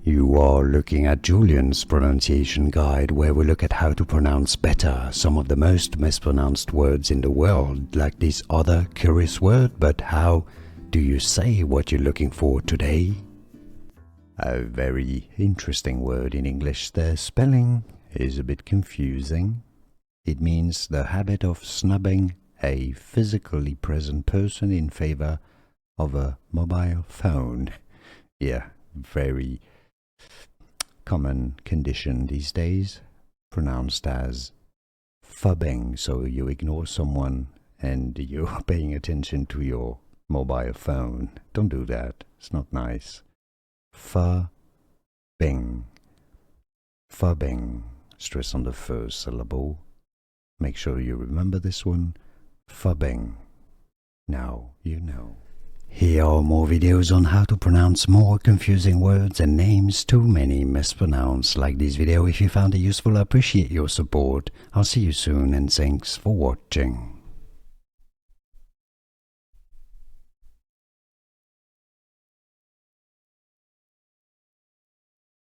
You are looking at Julian's pronunciation guide, where we look at how to pronounce better some of the most mispronounced words in the world, like this other curious word. But how do you say what you're looking for today? A very interesting word in English. The spelling is a bit confusing. It means the habit of snubbing a physically present person in favor of a mobile phone. Yeah, very common condition these days, pronounced as phubbing. So you ignore someone and you're paying attention to your mobile phone. Don't do that. It's not nice. Phubbing. Phubbing. Stress on the first syllable. Make sure you remember this one. Phubbing. Now you know. Here are more videos on how to pronounce more confusing words and names too many mispronounced. Like this video if you found it useful. I appreciate your support. I'll see you soon and thanks for watching.